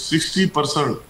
60%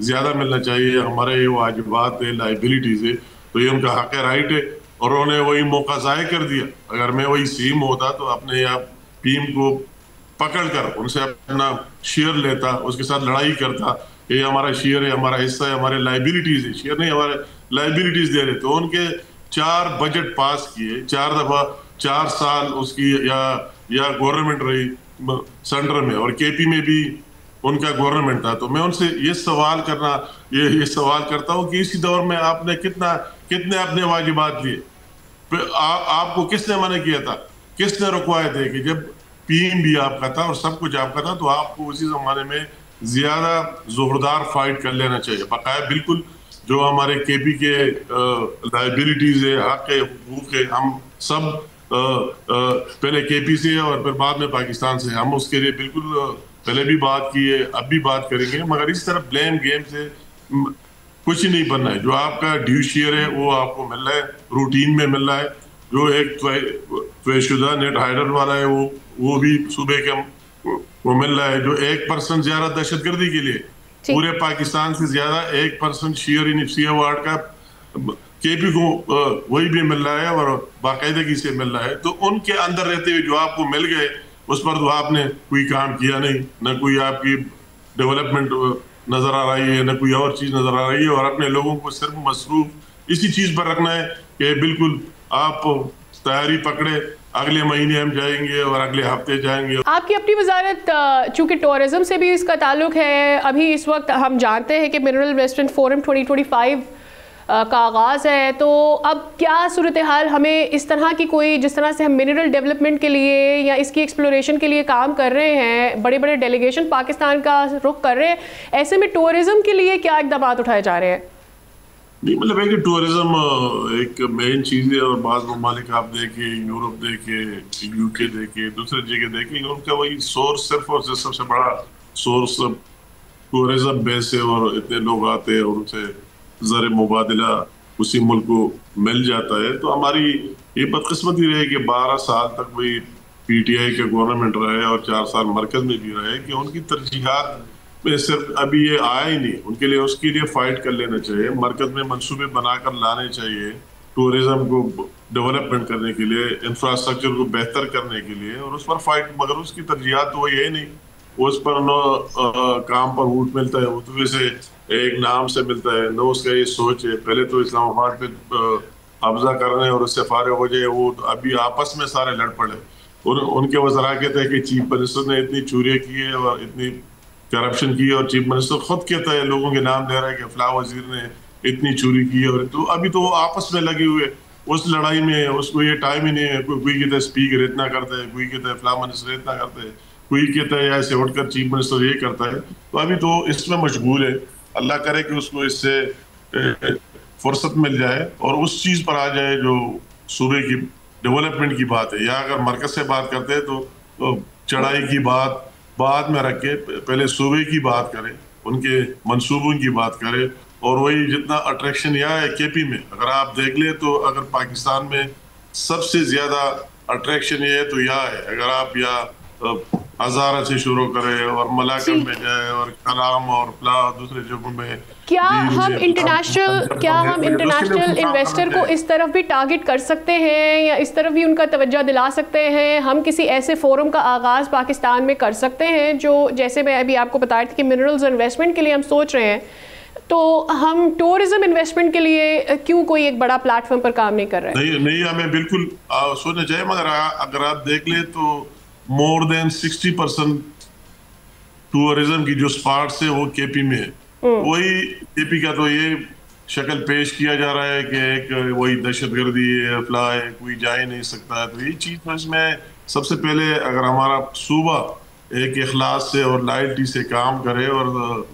زیادہ ملنا چاہیے، ہمارے یہ واجبات ہے، لائبلٹیز ہے، تو یہ ان کا حق ہے، رائٹ ہے، اور انہوں نے وہی موقع ضائع کر دیا۔ اگر میں وہی سیم ہوتا تو اپنے یہاں ٹیم کو پکڑ کر ان سے اپنا شیئر لیتا، اس کے ساتھ لڑائی کرتا کہ یہ ہمارا شیئر ہے، ہمارا حصہ ہے، ہمارے لائبلٹیز ہے، شیئر نہیں ہمارے لائبلٹیز دے رہے۔ تو ان کے 4 بجٹ پاس کیے، 4 دفعہ 4 سال اس کی یا گورنمنٹ رہی سینٹر میں، اور کے پی میں بھی ان کا گورنمنٹ تھا۔ تو میں ان سے یہ سوال کرتا ہوں کہ اسی دور میں آپ نے کتنے اپنے واجبات لیے؟ آپ کو کس نے منع کیا تھا؟ کس نے رکوائے تھے؟ کہ جب پیم بھی آپ کا تھا اور سب کچھ آپ کا تھا تو آپ کو اسی زمانے میں زیادہ زوردار فائٹ کر لینا چاہیے۔ بقایا بالکل جو ہمارے کے پی کے لائبلٹیز ہے، حق ہے، حقوق ہے، ہم سب پہلے کے پی سے اور پھر بعد میں پاکستان سے، ہم اس کے لیے بالکل پہلے بھی بات کی ہے، اب بھی بات کریں گے، مگر اس طرح بلیم گیم سے کچھ نہیں بننا ہے۔ جو آپ کا ڈیو شیئر ہے وہ آپ کو مل رہا ہے، روٹین میں مل رہا ہے۔ جو ایک طے شدہ نیٹ ہائڈر والا ہے وہ بھی صوبے کے وہ مل رہا ہے۔ جو 1% زیادہ دہشت گردی کے لیے پورے پاکستان سے زیادہ 1% شیئر ان سی ایوارڈ کا کے پی کو وہی بھی مل رہا ہے اور باقاعدگی سے مل رہا ہے۔ تو ان کے اندر رہتے ہوئے جو آپ کو مل گئے اس پر تو آپ نے کوئی کام کیا نہیں، نہ کوئی آپ کی ڈیولپمنٹ نظر آ رہی ہے، نہ کوئی اور چیز نظر آ رہی ہے، اور اپنے لوگوں کو صرف مصروف اسی چیز پر رکھنا ہے کہ بالکل آپ تیاری پکڑے، اگلے مہینے ہم جائیں گے اور اگلے ہفتے جائیں گے۔ آپ کی اپنی وزارت چونکہ ٹورزم سے بھی اس کا تعلق ہے، ابھی اس وقت ہم جانتے ہیں کہ منرل انویسٹمنٹ فورم 2025 کا آغاز ہے، تو اب کیا صورتحال ہمیں اس طرح کی کوئی، جس طرح سے ہم منرل ڈیولپمنٹ کے لیے یا اس کی ایکسپلوریشن کے لیے کام کر رہے ہیں، بڑے بڑے ڈیلیگیشن پاکستان کا رخ کر رہے ہیں، ایسے میں ٹورزم کے لیے کیا اقدامات اٹھائے جا رہے ہیں؟ نہیں، مطلب ہے کہ ٹورزم ایک مین چیز ہے، اور بعض ممالک آپ دیکھیں، یورپ دیکھیں، یو کے دیکھیں، دوسرے جگہ دیکھیں، ان کا وہی سورس صرف اور سب سے بڑا سورس ٹورزم بیس ہے، اور اتنے لوگ آتے ہیں اور ان سے زر مبادلہ اسی ملک کو مل جاتا ہے۔ تو ہماری یہ بدقسمتی رہے کہ 12 سال تک وہی پی ٹی آئی کے گورنمنٹ رہے اور 4 سال مرکز میں بھی رہے، کہ ان کی ترجیحات میں صرف ابھی یہ آیا ہی نہیں۔ ان کے لیے اس کے لیے فائٹ کر لینا چاہیے، مرکز میں منصوبے بنا کر لانے چاہیے ٹورزم کو ڈیولپمنٹ کرنے کے لیے، انفراسٹرکچر کو بہتر کرنے کے لیے، اور اس پر فائٹ، مگر اس کی ترجیحات تو وہی ہے نہیں۔ اس پر نہ کام پر ووٹ ملتا ہے، اتوے سے ایک نام سے ملتا ہے، نہ اس کا یہ سوچ ہے۔ پہلے تو اسلام آباد پہ قبضہ کرنے اور اس سے فارغ ہو جائے، وہ ابھی آپس میں سارے لڑ پڑے۔ ان کے وزراء کہتے ہیں کہ چیف منسٹر نے اتنی چوریاں کی ہے اور اتنی کرپشن کی، اور چیف منسٹر خود کہتا ہے، لوگوں کے نام دے رہا ہے کہ فلاں وزیر نے اتنی چوری کی ہے، اور تو ابھی تو وہ آپس میں لگے ہوئے اس لڑائی میں، اس کو یہ ٹائم ہی نہیں ہے۔ کوئی کہتا ہے اسپیکر اتنا کرتا ہے، کوئی کہتا ہے فلاں منسٹر اتنا کرتا ہے، کوئی کہتا ہے ایسے اٹھ کر چیف منسٹر یہ کرتا ہے۔ تو ابھی تو اس میں مشغول ہے، اللہ کرے کہ اس کو اس سے فرصت مل جائے اور اس چیز پر آ جائے جو صوبے کی ڈیولپمنٹ کی بات ہے۔ یا اگر مرکز سے بات کرتے ہیں تو چڑھائی کی بات بعد میں رکھ کے پہلے صوبے کی بات کریں، ان کے منصوبوں کی بات کریں، اور وہی جتنا اٹریکشن یہاں ہے کے پی میں، اگر آپ دیکھ لیں تو اگر پاکستان میں سب سے زیادہ اٹریکشن یہ ہے تو یہاں ہے۔ اگر آپ یہاں ہزارہ سے شروع کریں اور ملاکم میں جائیں اور کلام اور دوسرے جگہوں میں، کیا ہم انٹرنیشنل انویسٹر کو اس طرف بھی ٹارگٹ کر سکتے ہیں یا اس طرف بھی ان کا توجہ دلا سکتے ہیں؟ ہم کسی ایسے فورم کا آغاز پاکستان میں کر سکتے ہیں جو، جیسے میں ابھی آپ کو بتایا تھا کہ منرلز انویسٹمنٹ کے لیے ہم سوچ رہے ہیں، تو ہم ٹورزم انویسٹمنٹ کے لیے کیوں کوئی ایک بڑا پلیٹ فارم پر کام نہیں کر رہے؟ نہیں، ہمیں بالکل سوچنا چاہیے، مگر اگر آپ دیکھ لیں تو مور دین 60% ٹورزم کی جو سپاٹس ہے وہ کے پی میں ہے۔ وہی کے پی کا تو یہ شکل پیش کیا جا رہا ہے کہ ایک وہی دہشت گردی ہے، فلاں ہے، کوئی جا ہی نہیں سکتا۔ تو یہ چیز اس میں سب سے پہلے اگر ہمارا صوبہ ایک اخلاص سے اور لائلٹی سے کام کرے اور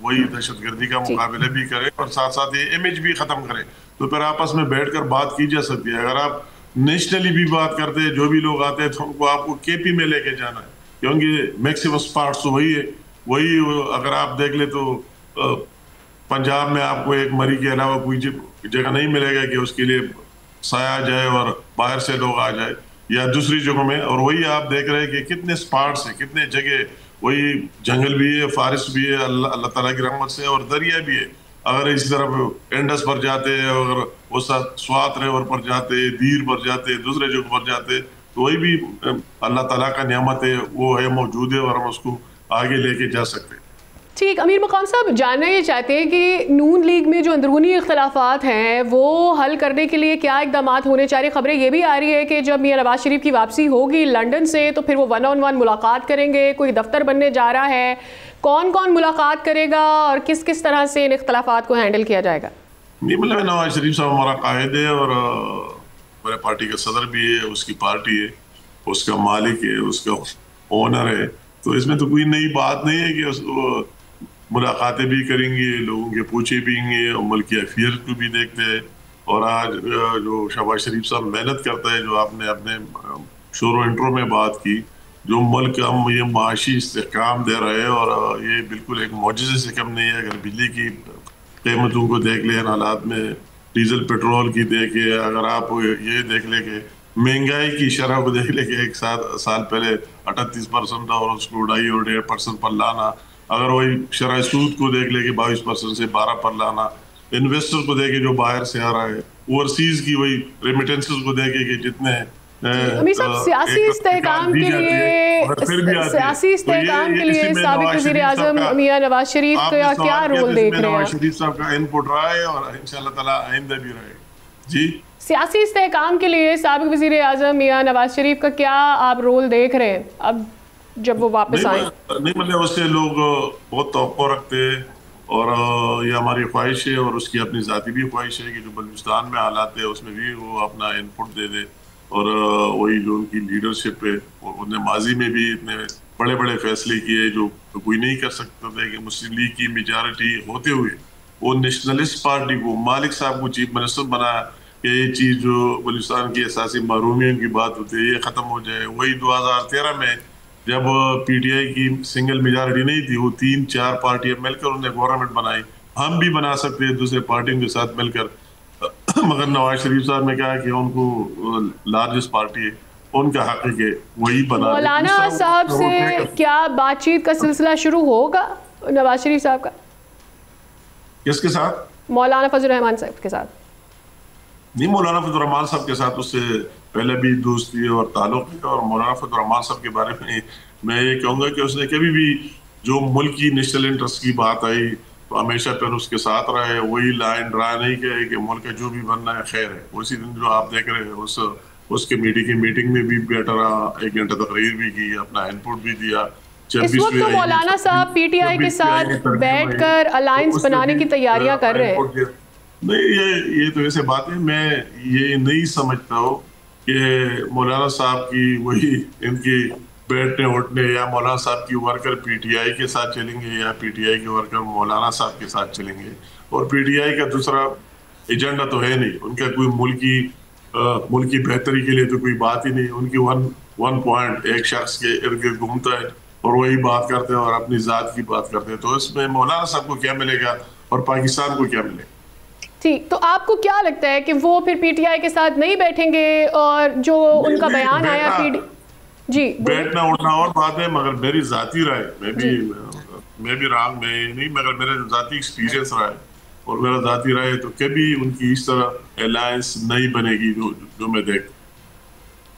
وہی دہشت گردی کا مقابلہ بھی کرے اور ساتھ ساتھ یہ امیج بھی ختم کرے، تو پھر آپس میں بیٹھ کر بات کی جا سکتی ہے۔ اگر آپ نیشنلی بھی بات کرتے ہیں، جو بھی لوگ آتے ہیں تو ان کو آپ کو کے پی میں لے کے جانا ہے، کیونکہ میکسیمم سپاٹس تو وہی ہے۔ وہی اگر آپ دیکھ لیں تو پنجاب میں آپ کو ایک مری کے علاوہ کوئی جگہ نہیں ملے گا کہ اس کے لیے سایہ جائے اور باہر سے لوگ آ جائے، یا دوسری جگہوں میں۔ اور وہی آپ دیکھ رہے ہیں کہ کتنے سپاٹس ہیں، کتنے جگہ وہی جنگل بھی ہے، فارسٹ بھی ہے اللہ تعالیٰ کی رحمت سے، اور دریا بھی ہے. اگر اس طرف انڈس پر جاتے، اگر وہ سوات ریور پر جاتے، دیر پر جاتے، دوسرے جگہ پر جاتے، تو وہی بھی اللہ تعالیٰ کا نعمت ہے، وہ ہے موجود ہے، اور ہم اس کو آگے لے کے جا سکتے ہیں. ٹھیک. امیر مقام صاحب، جاننا یہ چاہتے ہیں کہ نون لیگ میں جو اندرونی اختلافات ہیں وہ حل کرنے کے لیے کیا اقدامات ہونے چاہیے؟ خبریں یہ بھی آ رہی ہے کہ جب میاں نواز شریف کی واپسی ہوگی لنڈن سے تو پھر وہ 1 on 1 ملاقات کریں گے، کوئی دفتر بننے جا رہا ہے. کون کون ملاقات کرے گا اور کس کس طرح سے ان اختلافات کو ہینڈل کیا جائے گا؟ نہیں، مطلب نواز شریف صاحب ہمارا قائد ہے، اور ہمارے پارٹی کا صدر بھی ہے، اس کی پارٹی ہے، اس کا مالک ہے، اس کا اونر ہے، تو اس میں تو کوئی نئی بات نہیں ہے کہ اس کو ملاقاتیں بھی کریں گے، لوگوں کے پوچھے بھی گے، اور ملکی افیئر کو بھی دیکھتے ہیں. اور آج جو شہباز شریف صاحب محنت کرتا ہے، جو آپ نے اپنے شروع انٹرو میں بات کی، جو ملک ہم یہ معاشی استحکام دے رہے ہیں، اور یہ بالکل ایک معجزے سے کم نہیں ہے. اگر بجلی کی قیمتوں کو دیکھ لیں، حالات میں ڈیزل پیٹرول کی دیکھیں، اگر آپ یہ دیکھ لیں کہ مہنگائی کی شرح کو دیکھ لیں کہ ایک سال پہلے 38% تھا، اور اس کو 2.5 اور 1.5% پر لانا. اگر وہی شرح سود کو دیکھ لے کہ 22% سے 12 پر لانا. انویسٹر کو دیکھے جو باہر سے آ رہا ہے، اوورسیز کی وہی ریمیٹنسز کو دیکھے کہ جتنے امیر صاحب، سیاسی استحکام کے لیے سابق وزیر اعظم میاں نواز شریف کا کیا رول دیکھ رہے ہیں؟ نواز شریف صاحب کا انپٹ رہا ہے، اور انشاءاللہ تعالیٰ آئندہ بھی رہے. جی، سیاسی استحکام کے لیے سابق وزیر اعظم میاں نواز شریف کا کیا آپ رول دیکھ رہے ہیں اب جب وہ واپس آئیں؟ نہیں، مطلب اس سے لوگ بہت توقع رکھتے ہیں، اور یہ ہماری خواہش ہے، اور اس کی اپنی ذاتی بھی خواہش ہے کہ جو بلوچستان میں حالات ہے اس میں بھی وہ اپنا انپٹ دے دے. اور وہی جو ان کی لیڈرشپ ہے، انہوں نے ماضی میں بھی اتنے بڑے بڑے فیصلے کیے جو کوئی نہیں کر سکتا تھا، کہ مسلم لیگ کی میجارٹی ہوتے ہوئے وہ نیشنلسٹ پارٹی کو، مالک صاحب کو چیف منسٹر بنایا کہ یہ چیز جو بلوچستان کی اساسی محرومیوں کی بات ہوتی ہے یہ ختم ہو جائے. وہی 2013 میں جب پی ٹی آئی کی سنگل میجارٹی نہیں تھی، وہ 3-4 پارٹیاں مل کر انہوں نے گورنمنٹ بنائی. ہم بھی بنا سکتے ہیں دوسرے پارٹیوں کے ساتھ مل کر، مگر نواز شریف صاحب نے کہا کہ ان کو لارجسٹ پارٹی ہے، ان کا حق ہے کہ وہی بنا. مولانا صاحب سے کیا بات چیت کا سلسلہ شروع ہوگا نواز شریف صاحب کا؟ کس کے ساتھ؟ مولانا فضل الرحمان صاحب کے ساتھ. نہیں، مولانا فضل الرحمان صاحب کے ساتھ اس سے پہلے بھی دوستی اور تعلق ہے. اور مولانا فضل الرحمان صاحب کے بارے میں یہ کہوں گا کہ اس نے کبھی بھی جو ملکی نیشنل انٹرسٹ کی بات آئی تو ہمیشہ پھر اس کے ساتھ رہے. وہی لائن ڈرا نہیں کہے کہ ملک کا جو بھی بننا ہے خیر ہے. اسی دن جو آپ دیکھ رہے ہیں اس کے میٹنگ میں بھی بیٹھا رہا، 1 گھنٹہ تقریر بھی کی، اپنا انپٹ بھی دیا. اس وقت تو مولانا صاحب پی ٹی آئی کے ساتھ بیٹھ کر الائنس بنانے کی تیاریاں کر رہے ہیں. نہیں، یہ تو ایسے بات ہے. میں یہ نہیں سمجھتا ہوں کہ مولانا صاحب کی وہی ان کی بیٹھنے اٹھنے، یا مولانا صاحب کی ورکر پی ٹی آئی کے ساتھ چلیں گے، یا پی ٹی آئی کے ورکر مولانا صاحب کے ساتھ چلیں گے. اور پی ٹی آئی کا دوسرا ایجنڈا تو ہے نہیں، ان کا کوئی ملکی بہتری کے لیے تو کوئی بات ہی نہیں. ان کی ون پوائنٹ ایک شخص کے ارد گرد گھومتا ہے اور وہی بات کرتے ہیں اور اپنی ذات کی بات کرتے ہیں. تو اس میں مولانا صاحب کو کیا ملے گا اور پاکستان کو کیا ملے گا؟ ٹھیک. تو آپ کو کیا لگتا ہے کہ وہ پھر پی ٹی آئی کے ساتھ نہیں بیٹھیں گے؟ اور جو ان کا بیان آیا جی بیٹھنا اٹھنا اور بات ہے، مگر میری ذاتی رائے، میں بھی رانگ میں نہیں، مگر میرے ذاتی ایکسپیرینس رہا ہے اور میرا ذاتی رائے تو کبھی ان کی اس طرح الائنس نہیں بنے گی جو میں دیکھ.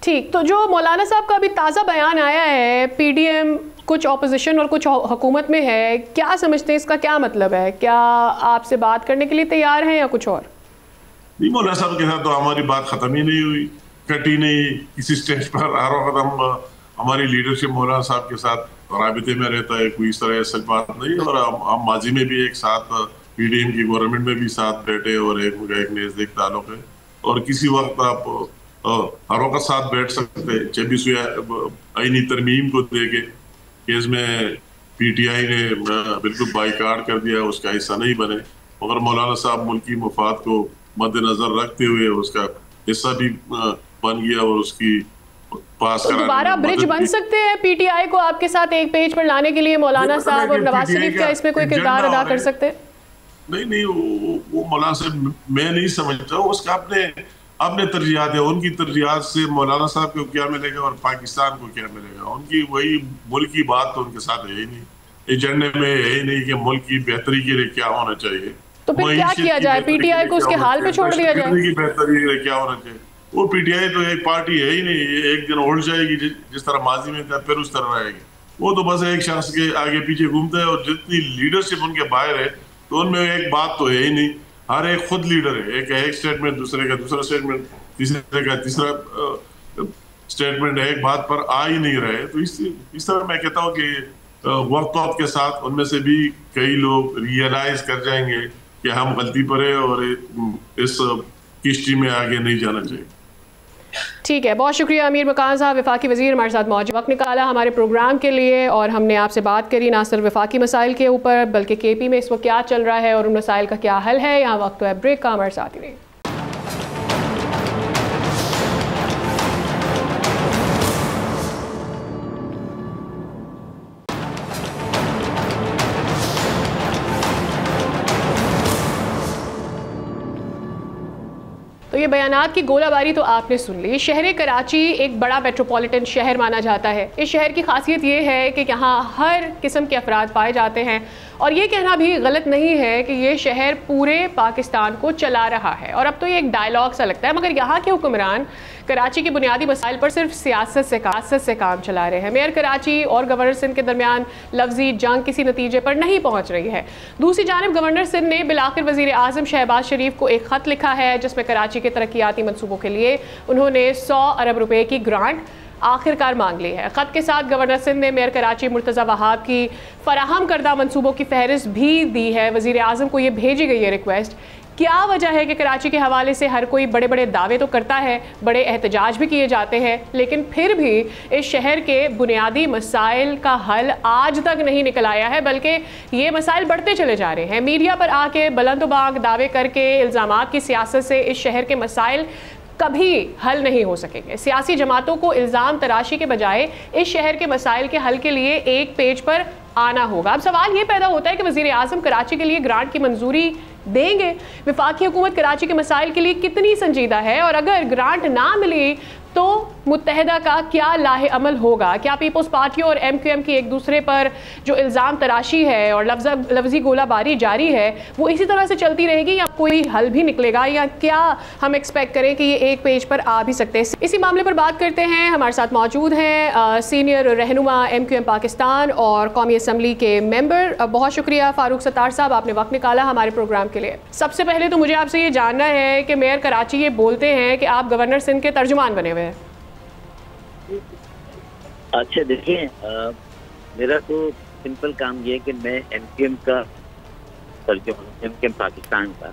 ٹھیک. تو جو مولانا صاحب کا ابھی تازہ بیان آیا ہے، پی ڈی ایم کچھ اپوزیشن اور کچھ حکومت میں ہے، کیا سمجھتے ہیں اس کا کیا مطلب ہے؟ کیا آپ سے بات کرنے کے لیے تیار ہیں یا کچھ اور؟ نہیں، مولانا صاحب کے ساتھ تو ہماری بات ختم ہی نہیں ہوئی، کٹی نہیں. کسی اسٹیج پر ہر وقت ہماری لیڈرشپ مولانا صاحب کے ساتت رابطے میں رہتا ہے، کوئی اس طرح ایسا بات نہیں. اور ہم ماضی میں بھی ایک ساتھ پی ڈی ایم کی گورنمنٹ میں بھی ساتھ بیٹھے اور ایک نزدیک تعلق ہے. اور کسی وقت آپ ہر وقت ساتھ بیٹھ سکتے. 26ویں آئینی ترمیم کو دیکھے کہ اس میں پی ٹی آئی نے بالکل بائیکاٹ کر دیا، اس کا حصہ نہیں بنے، مگر مولانا صاحب ملکی مفاد کو مد نظر رکھتے ہوئے اس کا حصہ بھی بن گیا اور اس کی پاس کرانے. دوبارہ برج بن سکتے ہیں پی ٹی آئی کو آپ کے ساتھ ایک پیج پر لانے کے لیے مولانا صاحب اور نواز شریف کیا اس میں کوئی کردار ادا کر سکتے ہیں؟ نہیں، وہ مولانا صاحب میں نہیں سمجھتا. اس کا اپنے ترجیحات ہیں، ان کی ترجیحات سے مولانا صاحب کو کیا ملے گا اور پاکستان کو کیا ملے گا؟ ان کی وہی ملک کی بات تو ان کے ساتھ ہے ہی نہیں، ایجنڈے میں ہے ہی نہیں کہ ملک کی بہتری کے لیے کیا ہونا چاہیے. تو پھر کیا کیا جائے؟ پی ٹی آئی کو اس کے حال پہ چھوڑ دیا جائے؟ کی بہتری کے لیے کیا ہونا چاہیے؟ وہ پی ٹی آئی تو ایک پارٹی ہے ہی نہیں، ایک دن اڑ جائے گی جس طرح ماضی میں تھا پھر اس طرح رہے گی. وہ تو بس ایک شخص کے آگے پیچھے گھومتا ہے، اور جتنی لیڈرشپ ان کے باہر ہے تو ان میں ایک بات تو ہے ہی نہیں. ہر ایک خود لیڈر ہے، ایک سٹیٹمنٹ دوسرے کا دوسرا سٹیٹمنٹ تیسرے کا تیسرا سٹیٹمنٹ ایک بات پر آ ہی نہیں رہے. تو اس طرح میں کہتا ہوں کہ وقت کے ساتھ ان میں سے بھی کئی لوگ ریئلائز کر جائیں گے کہ ہم غلطی پر ہیں اور اس کشتی میں آگے نہیں جانا چاہیے. ٹھیک ہے، بہت شکریہ امیر مکان صاحب، وفاقی وزیر ہمارے ساتھ موجود، وقت نکالا ہمارے پروگرام کے لیے، اور ہم نے آپ سے بات کری نہ صرف وفاقی مسائل کے اوپر بلکہ کے پی میں اس وقت کیا چل رہا ہے اور ان مسائل کا کیا حل ہے. یہاں وقت ہے بریک کا، ہمارے ساتھ ہی رہیے. تو یہ بیانات کی گولہ باری تو آپ نے سن لی. شہر کراچی ایک بڑا میٹروپولیٹن شہر مانا جاتا ہے. اس شہر کی خاصیت یہ ہے کہ یہاں ہر قسم کے افراد پائے جاتے ہیں، اور یہ کہنا بھی غلط نہیں ہے کہ یہ شہر پورے پاکستان کو چلا رہا ہے. اور اب تو یہ ایک ڈائلاگ سا لگتا ہے، مگر یہاں کے حکمران کراچی کے بنیادی مسائل پر صرف سیاست سے کام چلا رہے ہیں. میئر کراچی اور گورنر سندھ کے درمیان لفظی جنگ کسی نتیجے پر نہیں پہنچ رہی ہے. دوسری جانب گورنر سندھ نے بالآخر وزیر اعظم شہباز شریف کو ایک خط لکھا ہے جس میں کراچی کے ترقیاتی منصوبوں کے لیے انہوں نے 100 ارب روپے کی گرانٹ آخر کار مانگ لی ہے. خط کے ساتھ گورنر سندھ نے میئر کراچی مرتضی وہاب کی فراہم کردہ منصوبوں کی فہرست بھی دی ہے. وزیر اعظم کو یہ بھیجی گئی ہے ریکویسٹ. کیا وجہ ہے کہ کراچی کے حوالے سے ہر کوئی بڑے بڑے دعوے تو کرتا ہے، بڑے احتجاج بھی کیے جاتے ہیں، لیکن پھر بھی اس شہر کے بنیادی مسائل کا حل آج تک نہیں نکل آیا ہے، بلکہ یہ مسائل بڑھتے چلے جا رہے ہیں. میڈیا پر آ کے بلند و بانگ دعوے کر کے الزامات کی سیاست سے اس شہر کے مسائل کبھی حل نہیں ہو سکیں گے. سیاسی جماعتوں کو الزام تراشی کے بجائے اس شہر کے مسائل کے حل کے لیے ایک پیج پر آنا ہوگا. اب سوال یہ پیدا ہوتا ہے کہ وزیر اعظم کراچی کے لیے گرانٹ کی منظوری دیں گے؟ وفاقی حکومت کراچی کے مسائل کے لیے کتنی سنجیدہ ہے؟ اور اگر گرانٹ نہ ملی تو متحدہ کا کیا لاہ عمل ہوگا؟ کیا پیپلز پارٹی اور ایم کیو ایم کی ایک دوسرے پر جو الزام تراشی ہے اور لفظی گولہ باری جاری ہے وہ اسی طرح سے چلتی رہے گی، یا کوئی حل بھی نکلے گا، یا کیا ہم ایکسپیکٹ کریں کہ یہ ایک پیج پر آ بھی سکتے ہیں؟ اسی معاملے پر بات کرتے ہیں. ہمارے ساتھ موجود ہیں سینئر رہنما ایم کیو ایم پاکستان اور قومی اسمبلی کے ممبر. بہت شکریہ فاروق ستار صاحب، آپ نے وقت نکالا ہمارے پروگرام کے لیے. سب سے پہلے تو مجھے آپ سے یہ جاننا ہے کہ میئر کراچی یہ بولتے ہیں کہ آپ گورنر سندھ کے ترجمان بنے ہوئے ہیں. اچھا دیکھیں، میرا تو سمپل کام یہ ہے کہ میں ایم کیو ایم کا ترجمان، ایم کیو ایم پاکستان کا،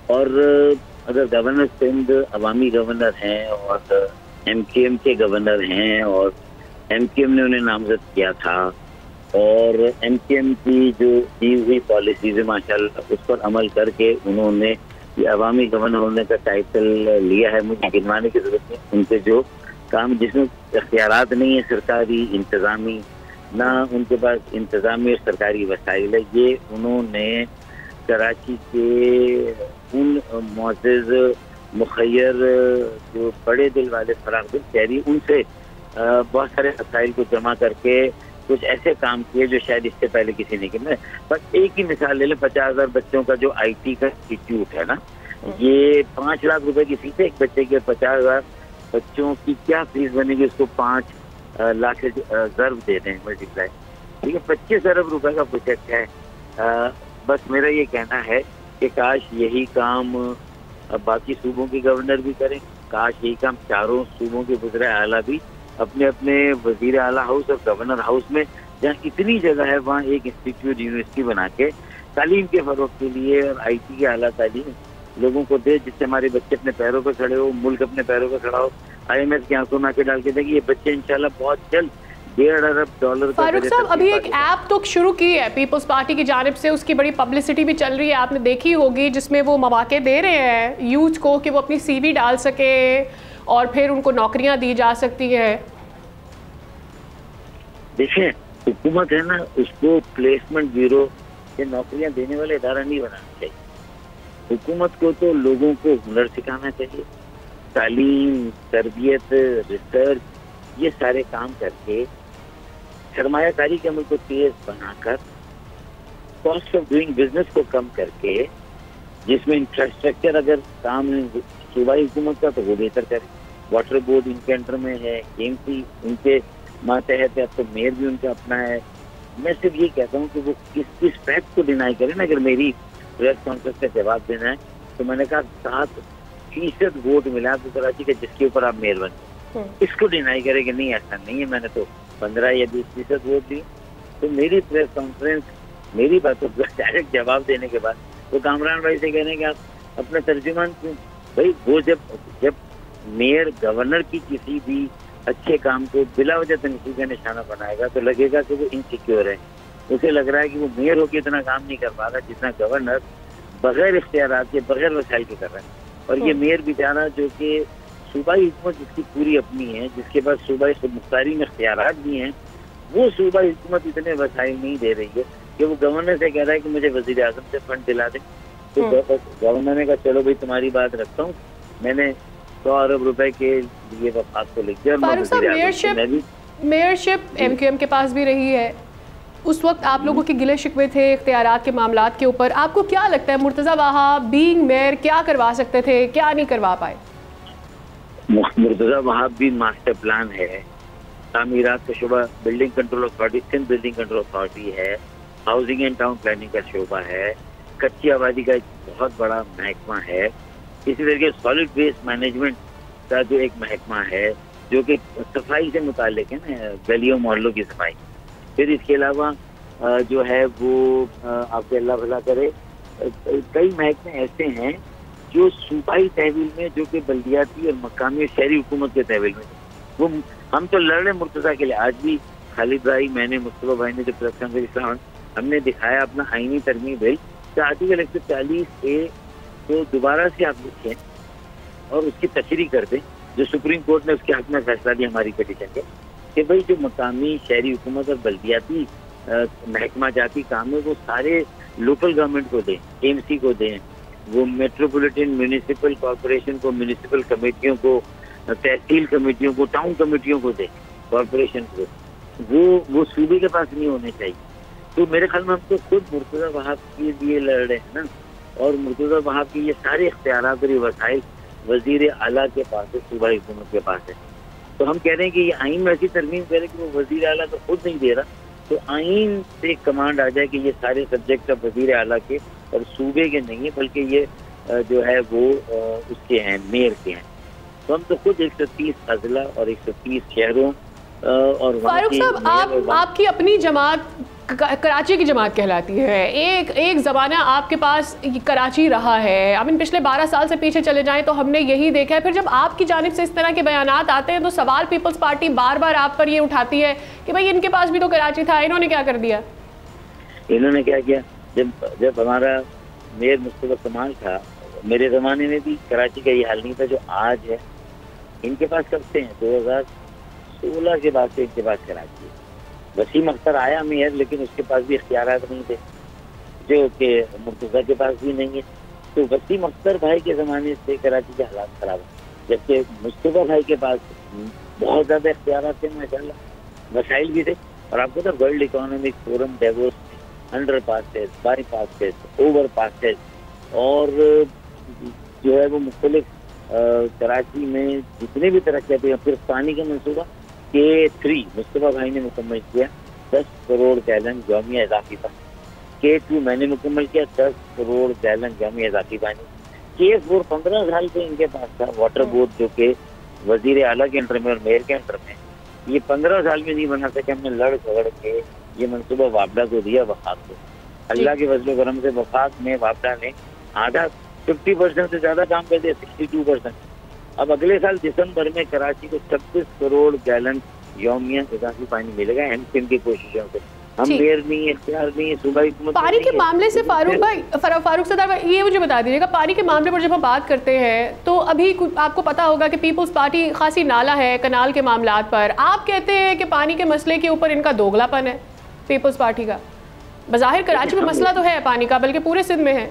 اور اگر گورنر سندھ عوامی گورنر ہیں اور ایم کیو ایم کے گورنر ہیں اور ایم کیو ایم نے انہیں نامزد کیا تھا اور ایم کیو ایم کی جو دی ہوئی پالیسیز ماشاء اللہ اس پر عمل کر کے انہوں نے یہ عوامی گورنر ہونے کا ٹائٹل لیا ہے. مجھے گنوانے کی ضرورت نہیں ان کے جو کام جس میں اختیارات نہیں ہیں سرکاری انتظامی، نہ ان کے پاس انتظامی اور سرکاری وسائل ہے. یہ انہوں نے کراچی کے ان معزز مخیر جو بڑے دل والے فراغ دل شہری ان سے بہت سارے وسائل کو جمع کر کے کچھ ایسے کام کیے جو شاید اس سے پہلے کسی نے کیا. بس ایک ہی مثال لے لیں، 50,000 بچوں کا جو آئی ٹی کا انسٹیٹیوٹ ہے نا، یہ 5 لاکھ روپے کی فیس ہے ایک بچے کے. 50,000 بچوں کی کیا فیس بنے گی؟ اس کو 5 لاکھ ضرب دے دیں ملٹیپلائی، ٹھیک ہے، 25 ارب روپے کا پروجیکٹ ہے. بس میرا یہ کہنا ہے کہ کاش یہی کام باقی صوبوں کے گورنر بھی کریں، کاش یہی کام چاروں صوبوں کے وزراء اعلیٰ بھی اپنے اپنے وزیر اعلیٰ ہاؤس اور گورنر ہاؤس میں جہاں اتنی جگہ ہے وہاں ایک انسٹیٹیوٹ یونیورسٹی بنا کے تعلیم کے فروغ کے لیے اور آئی ٹی کی اعلیٰ تعلیم لوگوں کو دے، جس سے ہمارے بچے اپنے پیروں پہ کھڑے ہو، ملک اپنے پیروں پہ کھڑا ہو. آئی ایم ایف کی آنکھوں میں آنکھیں ڈال کے دیکھیں یہ بچے انشاءاللہ بہت جلد $1.5 ارب فاروق صاحب ابھی ایک ایپ تو شروع کی ہے پیپلز پارٹی کی جانب سے، اس کی بڑی پبلسٹی بھی چل رہی ہے، آپ نے دیکھی ہوگی، جس میں وہ مواقع دے رہے ہیں یوتھ کو کہ وہ اپنی سی وی ڈال سکے اور پھر ان کو نوکریاں دی جا سکتی ہیں. دیکھیں حکومت ہے نا، اس کو پلیسمنٹ بیورو یا نوکریاں دینے والے ادارہ نہیں بنانا چاہیے. حکومت کو تو لوگوں کو ہنر سکھانا چاہیے، تعلیم، تربیت، ریسرچ، یہ سارے کام کر کے سرمایہ کاری کے عمل کو تیز بنا کر کاسٹ آف ڈوئنگ بزنس کو کم کر کے، جس میں انفراسٹرکچر اگر کام صوبائی حکومت کا تو وہ بہتر کرے. واٹر بورڈ ان کے انڈر میں ہے، KMC ان کے ماتحت ہے، اب تو میئر بھی ان کا اپنا ہے. میں صرف یہ کہتا ہوں کہ وہ کس فیکٹ کو ڈینائی کرے نا. اگر میری پریس کانفرنس کا جواب دینا ہے تو میں نے کہا 7% ووٹ ملا تو کراچی کا جس کے اوپر آپ میئر بنے، اس کو ڈینائی کرے کہ نہیں ایسا نہیں ہے، میں نے تو 15 یا 20% ووٹ دی. تو میری پریس کانفرنس میری باتوں کا ڈائریکٹ جواب دینے کے بعد وہ کامران بھائی سے کہنے کہ آپ اپنا ترجمان کیوں بھائی، وہ جب میئر گورنر کی کسی بھی اچھے کام کو بلا وجہ تنقید کا نشانہ بنائے گا تو لگے گا کہ وہ انسیکیور ہے. اسے لگ رہا ہے کہ وہ میئر ہو کے اتنا کام نہیں کر پا رہا جتنا گورنر بغیر اختیارات کے، بغیر وسائل کے کر رہے ہیں. اور یہ میئر بیچارہ جو کہ صوبائی حکومت جس کی پوری اپنی ہے، جس کے پاس صوبائی خود مختاری میں اختیارات بھی ہیں، وہ صوبائی حکومت اتنے وسائل نہیں دے رہی ہے کہ وہ گورنر سے کہہ رہا ہے کہ مجھے وزیر اعظم سے فنڈ دلا دیں. تو گورنر نے کہا چلو بھائی تمہاری بات رکھتا ہوں، میں نے 100 ارب روپے کے لیے وفاق کو لکھ دیا. فاروق صاحب، میئرشپ MQM کے پاس بھی رہی ہے، اس وقت آپ لوگوں کے گلے شکوے تھے اختیارات کے معاملات کے اوپر. آپ کو کیا لگتا ہے مرتضیٰ وہاب بینگ میئر کیا کروا سکتے تھے، کیا نہیں کروا پائے؟ مرتضیٰ وہاب بھی ماسٹر پلان ہے، تعمیرات کا شعبہ building control authority, Sindh building control authority ہے، ہاؤسنگ اینڈ ٹاؤن پلاننگ کا شعبہ ہے، کچی آبادی کا ایک بہت بڑا محکمہ ہے، اسی طریقے سالڈ ویسٹ مینجمنٹ کا جو ایک محکمہ ہے جو کہ صفائی سے متعلق ہے نا، گلیوں محلوں کی صفائی. پھر اس کے علاوہ جو ہے وہ آپ کے اللہ بھلا کرے کئی محکمے ایسے ہیں جو صوبائی تحویل میں، جو کہ بلدیاتی اور مقامی اور شہری حکومت کے تحویل میں. وہ ہم تو لڑ رہے مرتضیٰ کے لیے. آج بھی خالد بھائی، میں نے، مصطفیٰ بھائی نے جو پریس کانفرنس ہم نے دکھایا اپنا آئینی ترمیم بھائی کہ آرٹیکل 140A کو دوبارہ سے آپ لکھیں اور اس کی تشریح کر دیں، جو سپریم کورٹ نے اس کے حق میں فیصلہ دیا ہماری پٹیشن کے، کہ بھائی جو مقامی شہری حکومت اور بلدیاتی محکمہ جاتی کام ہے وہ سارے لوکل گورنمنٹ کو دیں، KMC کو دیں، وہ میٹروپولیٹن میونسپل کارپوریشن کو، میونسپل کمیٹیوں کو، تحصیل کمیٹیوں کو، ٹاؤن کمیٹیوں کو دیں، کارپوریشن کو. وہ صوبے کے پاس نہیں ہونے چاہیے. تو میرے خیال میں ہم تو خود مرتضیٰ وہاب کے لیے لڑ رہے ہیں نا، اور مرتضیٰ وہاب کی یہ سارے اختیارات اور یہ وسائل وزیر اعلیٰ کے پاس ہے، صوبائی حکومت کے پاس ہے. تو ہم کہہ رہے ہیں کہ یہ آئین میں ایسی ترمیم کرے کہ وہ وزیر اعلیٰ تو خود نہیں دے رہا، تو آئین سے ایک کمانڈ آ جائے کہ یہ سارے سبجیکٹ اب وزیر اعلیٰ کے اور صوبے کے نہیں ہیں، بلکہ یہ جو ہے وہ اس کے ہیں، میئر کے ہیں. تو ہم تو خود 130 اضلاع اور 130 شہروں اور فاروق صاحب، آپ کی اپنی جماعت کراچی کی جماعت کہلاتی ہے. ایک زمانہ آپ کے پاس کراچی رہا ہے. اب ان پچھلے 12 سال سے پیچھے چلے جائیں تو ہم نے یہی دیکھا ہے. پھر جب آپ کی جانب سے اس طرح کے بیانات آتے ہیں تو سوال پیپلز پارٹی بار بار آپ پر یہ اٹھاتی ہے کہ بھائی ان کے پاس بھی تو کراچی تھا، انہوں نے کیا کر دیا؟ انہوں نے کیا کیا؟ جب ہمارا میئر مصطفیٰ کمال تھا، میرے زمانے میں بھی کراچی کا یہ حال نہیں تھا جو آج ہے. ان کے پاس کب سے ہیں؟ 2016 کے بعد سے ان کے پاس کراچی ہے. وسیم اختر آیا میئر، لیکن اس کے پاس بھی اختیارات نہیں تھے جو کہ مرتضیٰ کے پاس بھی نہیں ہے. تو وسیم اختر بھائی کے زمانے سے کراچی کے حالات خراب ہیں، جبکہ مصطفیٰ بھائی کے پاس بہت زیادہ اختیارات تھے، ماشاءاللہ وسائل بھی تھے. اور آپ کو تو world economic forum Davos, under passes, by passes, over passes, اور جو ہے وہ مختلف کراچی میں جتنے بھی ترقیات ہیں. پھر پانی کا منصوبہ K3 مصطفیٰ بھائی نے مکمل کیا، 10 کروڑ گیلن یومیہ اضافی پانی. K2 میں نے مکمل کیا، 10 کروڑ گیلن یومیہ اضافی پانی. K4 15 سال سے ان کے پاس تھا، واٹر بورڈ جو کہ وزیر اعلیٰ کے انڈر میں اور میئر کے انڈر میں. یہ 15 سال میں نہیں بنا سکے. ہم نے لڑ جھگڑ کے یہ منصوبہ وابڈا کو دیا، وفاق کو. اللہ کے فضل و کرم سے وفاق میں وابڈا نے آدھا 50% سے زیادہ کام کر دیا، 62%. اب اگلے سال دسمبر میں کراچی کو 36 کروڑ گیلن یومیہ اضافی پانی ملے گا MQM کی کوششوں سے. ہم دیر نہیں، اختیار نہیں، صوبائی حکومت پانی کے معاملے سے فاروق صدر بھائی یہ مجھے بتا دیجیے گا، پانی کے معاملے پر جب ہم بات کرتے ہیں تو ابھی آپ کو پتا ہوگا کہ پیپلز پارٹی خاصی نالا ہے کنال کے معاملات پر. آپ کہتے ہیں کہ پانی کے مسئلے کے اوپر ان کا دوگلا پن ہے پیپلز پارٹی کا. بظاہر کراچی میں مسئلہ تو ہے پانی کا، بلکہ پورے سندھ میں ہے.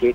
6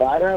12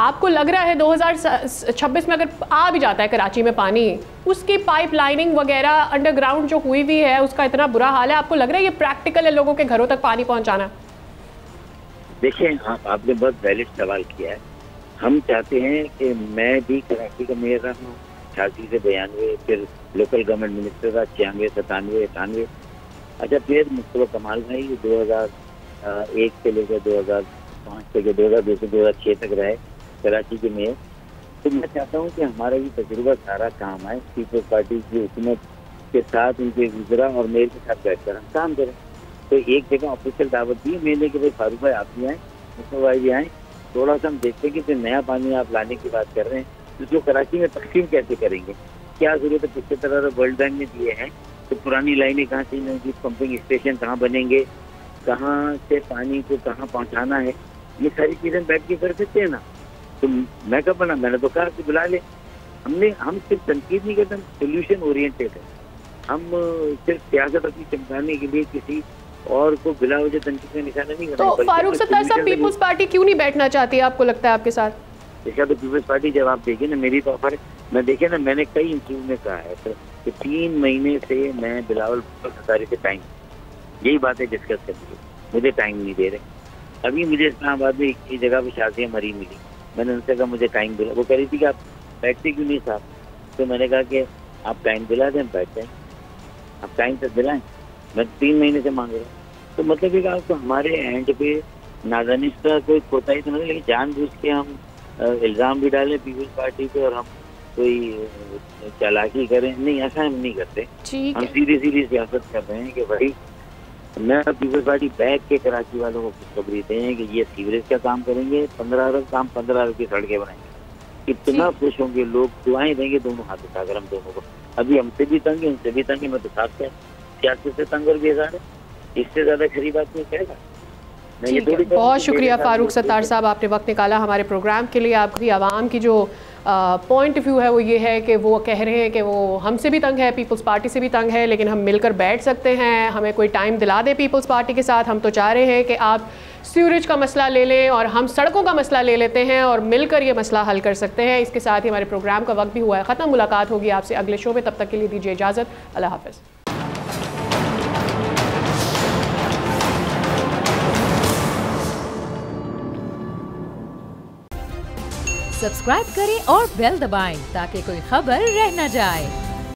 آپ کو لگ رہا ہے 2026 میں اگر آ بھی جاتا ہے کراچی میں پانی، اس کی پائپ لائننگ وغیرہ انڈر گراؤنڈ جو ہوئی ہوئی ہے اس کا اتنا برا حال ہے، آپ کو لگ رہا ہے یہ پریکٹیکل ہے لوگوں کے گھروں تک پانی پہنچانا؟ دیکھیں آپ نے بہت ویلڈ سوال کیا ہے. ہم چاہتے ہیں کہ میں بھی کراچی کا میئر رہا ہوں 88 سے 92، پھر لوکل گورنمنٹ منسٹر رہا 96، 97، 98. اچھا پھر مصطفیٰ کمال بھائی 2001 سے لے کر 2005 سے 2002 سے 2006 تک رہے کراچی کے میئر. تو میں چاہتا ہوں کہ ہمارا یہ تجربہ سارا کام آئے، پیپلز پارٹی کی حکومت کے ساتھ ان کے وزراء اور میئر کے ساتھ بیٹھ کر ہم کام کریں. تو ایک جگہ آفیشیل دعوت دی میں نے کہ بھائی فاروق بھائی آپ بھی آئیں، مصطفیٰ بھائی بھی آئیں، تھوڑا سا ہم دیکھتے ہیں کہ جو نیا پانی آپ لانے کی بات کر رہے ہیں تو جو کراچی میں تقسیم کیسے کریں گے، کیا ضرورت ہے. پچھلے طرح ورلڈ بینک نے دیے ہیں تو پرانی لائنیں کہاں سے لیں گی، پمپنگ اسٹیشن کہاں بنیں گے، کہاں سے پانی کو کہاں پہنچانا ہے، یہ ساری چیزیں بیٹھ کے کر سکتے ہیں نا. تو میں کب بنا، میں نے تو کہا کہ بلا لے. ہم صرف تنقید نہیں کرتے، ہم سولوشن اورینٹیڈ ہیں. ہم صرف سیاست اپنی چمکانے کے لیے کسی اور کو بلا وجہ تنقید کا نشانہ نہیں کرتے. تو فاروق ستار صاحب پیپلز پارٹی کیوں نہیں بیٹھنا چاہتی ہے آپ کو لگتا ہے آپ کے ساتھ؟ دیکھا تو پیپلز پارٹی جب آپ دیکھیں نا میری تو آفر میں دیکھیں نا، میں نے کئی انٹرویو میں کہا ہے کہ 3 مہینے سے میں بلاول ستاری سے ٹائم یہی باتیں ڈسکس کر رہی، مجھے ٹائم نہیں دے رہے. ابھی مجھے اسلام آباد میں ایک جگہ پہ شازیہ مری ملی، میں نے ان سے کہا مجھے ٹائم دلا. وہ کہہ رہی تھی کہ آپ بیٹھتے کیوں نہیں صاحب؟ تو میں نے کہا کہ آپ ٹائم دلا دیں، بیٹھتے ہیں. آپ ٹائم سے دلائیں، میں 3 مہینے سے مانگ رہا ہوں. تو مطلب یہ کہ آپ کو ہمارے اینڈ پہ نادانش کا کوئی کوتاہی تو نہیں، لیکن جان بوجھ کے ہم الزام بھی ڈالیں پیپلز پارٹی پہ اور ہم کوئی چالاکی کریں، نہیں ایسا ہم نہیں کرتے. ہم سیدھی سیاست کر رہے ہیں کہ بھائی میں پیپلز پارٹی بیٹھ کے کراچی والوں کو خوشخبری دیں کہ یہ سیوریج کا کام کریں گے، 15 ارب کام 15 ارب کی سڑکیں بنائیں گے. اتنا خوش ہوں گے لوگ، دعائیں دیں گے دونوں ہاتھ اٹھا کر ہم دونوں کو. ابھی ہم سے بھی تنگ ہے، ان سے بھی تنگ ہے، میں تو ساتھ سے سیاست سے تنگ اور بیزار ہے. اس سے زیادہ کھری بات نہیں کہے گا. بہت شکریہ فاروق ستار صاحب، آپ نے وقت نکالا ہمارے پروگرام کے لیے. آپ کی عوام کی جو پوائنٹ آف ویو ہے وہ یہ ہے کہ وہ کہہ رہے ہیں کہ وہ ہم سے بھی تنگ ہے، پیپلز پارٹی سے بھی تنگ ہے، لیکن ہم مل کر بیٹھ سکتے ہیں. ہمیں کوئی ٹائم دلا دے پیپلز پارٹی کے ساتھ. ہم تو چاہ رہے ہیں کہ آپ سیوریج کا مسئلہ لے لیں اور ہم سڑکوں کا مسئلہ لے لیتے ہیں اور مل کر یہ مسئلہ حل کر سکتے ہیں. اس کے ساتھ ہی ہمارے پروگرام کا وقت بھی ہوا ہے ختم. ملاقات ہوگی آپ سے اگلے شو میں، تب تک کے لیے دیجیے اجازت. اللہ حافظ. سبسکرائب کریں اور بیل دبائیں تاکہ کوئی خبر رہ نہ جائے.